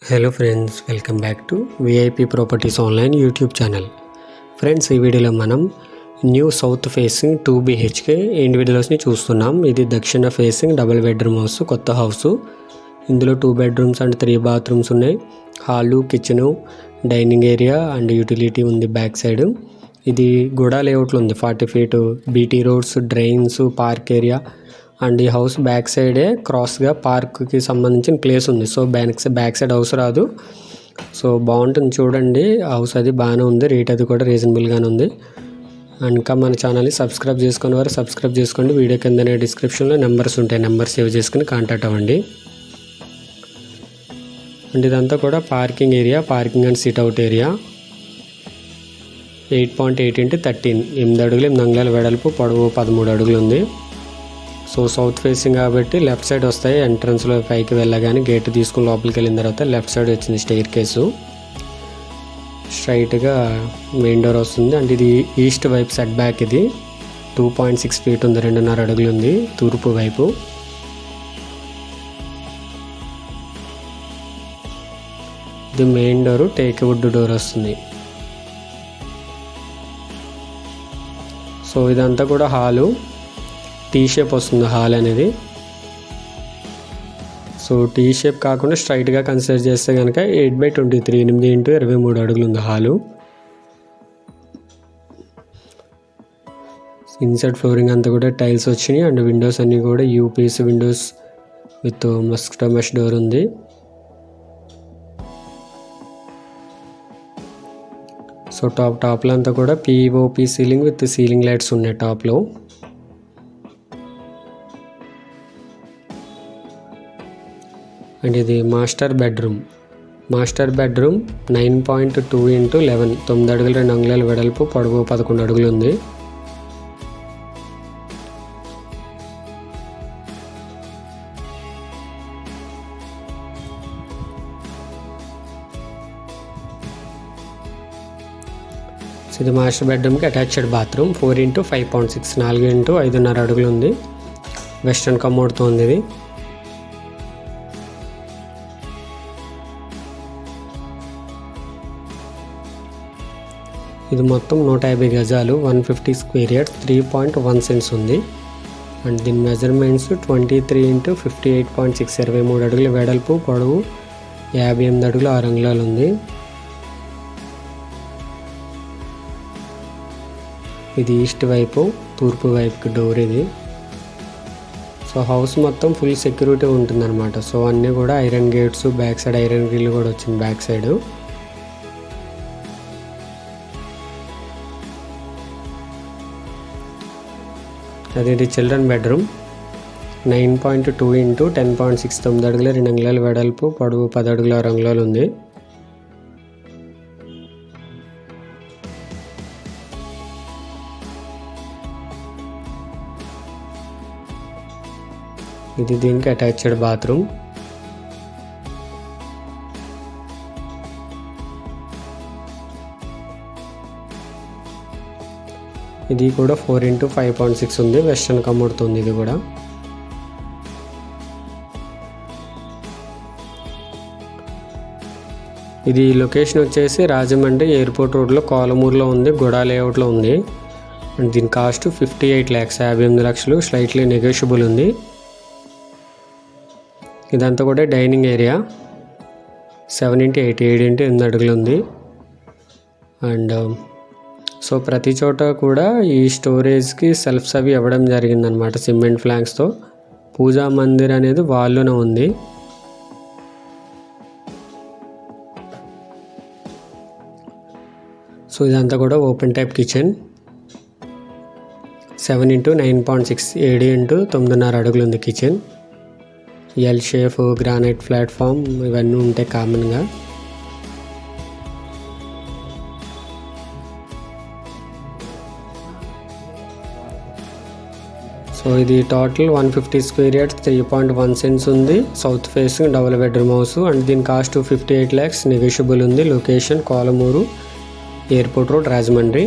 Hello friends, welcome back to VIP properties online YouTube channel. Friends, ఈ వీడియోలో మనం new south facing 2 BHK ఇండివిజువల్స్ని చూస్తున్నాం. ఇది దక్షిణ ఫేసింగ్ డబుల్ బెడ్రూమ్ హౌస్, కొత్త హౌస్. ఇందులో 2 bedrooms అండ్ 3 bathrooms ఉన్నాయి. Hall, kitchen, dining area and utility ఉంది బ్యాక్ సైడ్. ఇది గూడా లేఅవుట్లో ఉంది. 40 feet BT roads, drains, park area and ఈ హౌస్ బ్యాక్ సైడే క్రాస్గా పార్క్కి సంబంధించిన ప్లేస్ ఉంది. సో బ్యాక్ సైడ్ హౌస్ రాదు. సో బాగుంటుంది, చూడండి. హౌస్ అది బాగానే ఉంది, రేట్ అది కూడా రీజనబుల్గానే ఉంది. అండ్ ఇంకా మన ఛానల్ని సబ్స్క్రైబ్ చేసుకునే వారు సబ్స్క్రైబ్ చేసుకోండి. వీడియో కింద డిస్క్రిప్షన్లో నెంబర్స్ ఉంటాయి, నెంబర్ సేవ్ చేసుకుని కాంటాక్ట్ అవ్వండి. అండ్ ఇదంతా కూడా parking area, parking and sit-out area. 8.8 x 13, 8 అడుగులు 8 అంగుళాల వెడల్పు, పొడవు 13 అడుగులు ఉంది. సో సౌత్ ఫేసింగ్ కాబట్టి లెఫ్ట్ సైడ్ వస్తాయి. ఎంట్రన్స్లో పైకి వెళ్ళగానే గేట్ తీసుకుని లోపలికి వెళ్ళిన తర్వాత లెఫ్ట్ సైడ్ వచ్చింది స్టెయిర్ కేసు. స్ట్రైట్గా మెయిన్ డోర్ వస్తుంది. అండ్ ఇది ఈస్ట్ వైపు సెట్ బ్యాక్. ఇది 2.6 feet ఉంది, 2.5 అడుగులు ఉంది తూర్పు వైపు. ఇది main door, teak wood door వస్తుంది. సో ఇదంతా కూడా హాలు, టీ షేప్ వస్తుంది హాల్ అనేది. సో టీ షేప్ కాకుండా స్ట్రైట్గా కన్సిడర్ చేస్తే కనుక 8/23, 8 x 23 అడుగులు ఉంది హాలు. ఇన్సైడ్ ఫ్లోరింగ్ అంతా కూడా టైల్స్ వచ్చినాయి. అండ్ విండోస్ అన్నీ కూడా UPS windows with mosquito mesh door ఉంది. సో టాప్లో అంతా కూడా POP ceiling with ceiling lights ఉన్నాయి టాప్లో. అండ్ ఇది మాస్టర్ బెడ్రూమ్. 9.2 x 11, 9 అడుగులు 2 అంగుళాల వెడల్పు, పొడవు 11 అడుగులు ఉంది. ఇది మాస్టర్ బెడ్రూమ్కి అటాచ్డ్ బాత్రూమ్. 4 x 5.6, 4 x 5.5 అడుగులు ఉంది. వెస్ట్రన్ కమోడ్తో ఉంది ఇది. ఇది మొత్తం 150 గజాలు, 150 square yards, 3.1 cents ఉంది. అండ్ దీని మెజర్మెంట్స్ 23 x 58.6, 23 అడుగుల వెడల్పు, పొడవు 58 అడుగులు 6 అంగుళాలు ఉంది. ఇది ఈస్ట్ వైపు, తూర్పు వైపుకి డోర్ ఇది. సో హౌస్ మొత్తం ఫుల్ సెక్యూరిటీ ఉంటుందన్నమాట. సో అన్నీ కూడా iron gates, back side iron grill కూడా వచ్చింది బ్యాక్ సైడ్. అదేంటి చిల్డ్రన్ బెడ్రూమ్. 9.2 x 10.6, 9 అడుగుల 2 అంగుళాల వెడల్పు, పొడవు 10 అడుగుల 6 అంగుళాలు ఉంది. ఇది దీనికి అటాచ్డ్ బాత్రూమ్. ఇది కూడా 4 x 5.6 ఉంది, వెస్ట్రన్ కమోడ్తో ఉంది ఇది కూడా. ఇది లొకేషన్ వచ్చేసి రాజమండ్రి ఎయిర్పోర్ట్ రోడ్లో కోలమూరులో ఉంది, గూడా లేఅవుట్లో ఉంది. అండ్ దీని కాస్ట్ 58 lakhs, 58 లక్షలు. స్లైట్లీ నెగోషియబుల్ ఉంది. ఇదంతా కూడా డైనింగ్ ఏరియా. 7 x 8, 7 x 8 అడుగులు ఉంది. అండ్ సో ప్రతి చోట కూడా ఈ స్టోరేజ్కి సెల్ఫ్స్ అవి ఇవ్వడం జరిగిందనమాట సిమెంట్ ఫ్లాంక్స్తో. పూజా మందిర్ అనేది వాళ్ళలోనే ఉంది. సో ఇదంతా కూడా open type kitchen. 7 x 9.6, 7 x 9.5 అడుగులు ఉంది kitchen. L shape, granite platform ఇవన్నీ ఉంటాయి కామన్గా. సో ఇది టోటల్ 150 square yards, 3.1 cents ఉంది. South facing double bedroom house. And దీని కాస్ట్ 58 lakhs, నెగోషియబుల్ ఉంది. Location Kolamuru, airport road, Rajahmundry.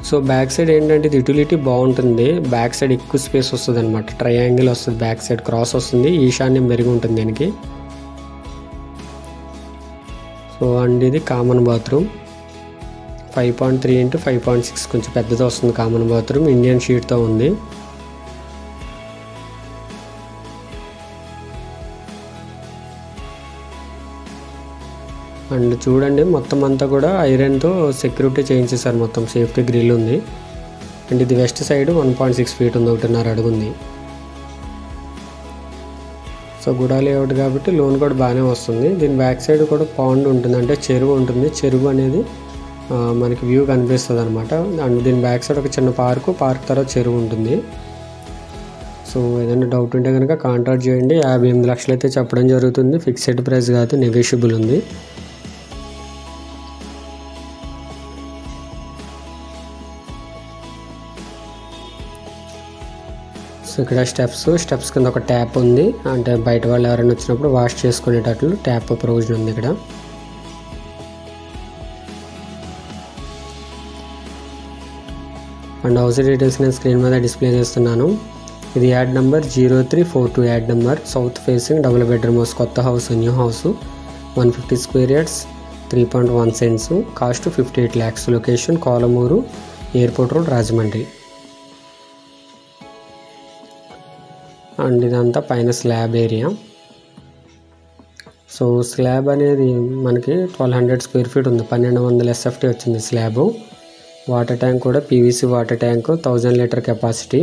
So back side ఏంటంటే ఇది యూటిలిటీ బాగుంటుంది. బ్యాక్ సైడ్ ఎక్కువ స్పేస్ వస్తుంది అనమాట, ట్రయాంగిల్ వస్తుంది, బ్యాక్ సైడ్ క్రాస్ వస్తుంది, ఈశాన్యం మెరుగు ఉంటుంది దీనికి. సో అండ్ ఇది కామన్ బాత్రూమ్ 5.3 ఇంటూ 5.6 కొంచెం పెద్దది వస్తుంది కామన్ బాత్రూమ్. ఇండియన్ షీట్తో ఉంది. అండ్ చూడండి మొత్తం అంతా కూడా ఐరన్తో సెక్యూరిటీ చేయించేసారు. మొత్తం సేఫ్టీ గ్రిల్ ఉంది. అండ్ ఇది వెస్ట్ సైడ్ 1.6 ఫీట్ ఉంది, 1.5 అడుగు ఉంది. సో గుడా లేఅవుట్ కాబట్టి లోన్ కూడా బాగానే వస్తుంది. దీని బ్యాక్ సైడ్ కూడా పాండ్ ఉంటుంది, అంటే చెరువు ఉంటుంది. చెరువు అనేది మనకి వ్యూ కనిపిస్తుంది అనమాట. అండ్ దీని బ్యాక్ సైడ్ ఒక చిన్న పార్క్ తర్వాత చెరువు ఉంటుంది. సో ఏదైనా డౌట్ ఉంటే కనుక కాంటాక్ట్ చేయండి. 58 లక్షలు అయితే చెప్పడం జరుగుతుంది. ఫిక్స్డ్ ప్రైస్ కాదు, నెగోషియబుల్ ఉంది. సో ఇక్కడ స్టెప్స్ కింద ఒక ట్యాప్ ఉంది, అంటే బయట వాళ్ళు ఎవరైనా వచ్చినప్పుడు వాష్ చేసుకునేటట్లు ట్యాప్ ప్రొవిజన్ ఉంది ఇక్కడ. అండ్ హౌస్ డీటెయిల్స్ నేను స్క్రీన్ మీద డిస్ప్లే చేస్తున్నాను. ఇది ad number 0342 ad number. South facing double bedroom house, కొత్త house, new house, 150 square yards, 3.1 cents, cost 58 lakhs. Location Kolamuru, airport road, Rajahmundry. And ఇదంతా పైన స్లాబ్ ఏరియా. సో స్లాబ్ అనేది మనకి 1200 స్క్వేర్ ఫీట్ ఉంది. 1200 SFT వచ్చింది స్లాబ్. వాటర్ ట్యాంక్ కూడా PVC water tank, 1000 litre capacity.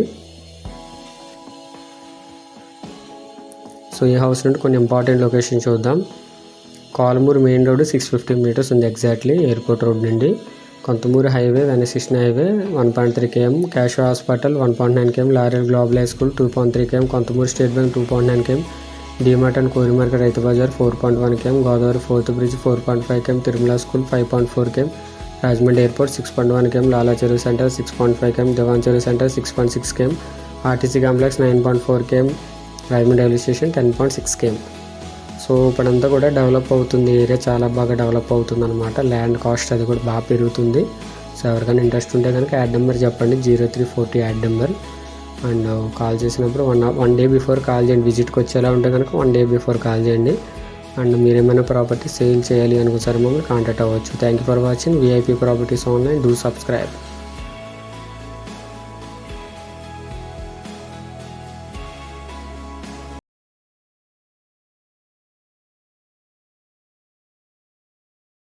So ఈ house నుండి కొన్ని ఇంపార్టెంట్ లొకేషన్ చూద్దాం. కోలమూరు మెయిన్ రోడ్ 650 మీటర్స్ ఉంది ఎగ్జాక్ట్లీ ఎయిర్పోర్ట్ రోడ్ నుండి. కొంతమూరు హైవే, వెనసిషన్ హైవే 1.3 km, క్యాషో hospital 1.9 km, Laurel global high school 2.3 km, Konthamuru state bank 2.9 km, DMart and కోరి మార్కెట్ రైతు బజార్ 4.1 km, Godavari 4th bridge 4.5 km, Tirumala school 5.4 km, Rajahmundry airport 6.1 km, లాలా చెరువు centre 6.5 km, దివాన్ చెరువు centre 6.6 km, RTC complex 9.4 km, Rajahmundry railway station 10.6 km. So ఇప్పుడంతా కూడా develop అవుతుంది. Area చాలా బాగా డెవలప్ అవుతుంది అనమాట. ల్యాండ్ కాస్ట్ అది కూడా బాగా పెరుగుతుంది. సో ఎవరికైనా ఇంట్రెస్ట్ ఉంటే కనుక యాడ్ నెంబర్ చెప్పండి, 0340 యాడ్ నెంబర్. అండ్ కాల్ చేసినప్పుడు వన్ డే బిఫోర్ కాల్ చేయండి. విజిట్కి వచ్చేలా ఉంటే కనుక 1 day బిఫోర్ కాల్ చేయండి. అండ్ మీరు ఏమైనా ప్రాపర్టీ సేల్ చేయాలి అనుకుంటారు మమ్మల్ని కాంటాక్ట్ అవ్వచ్చు. Thank you for watching VIP properties online. Do subscribe.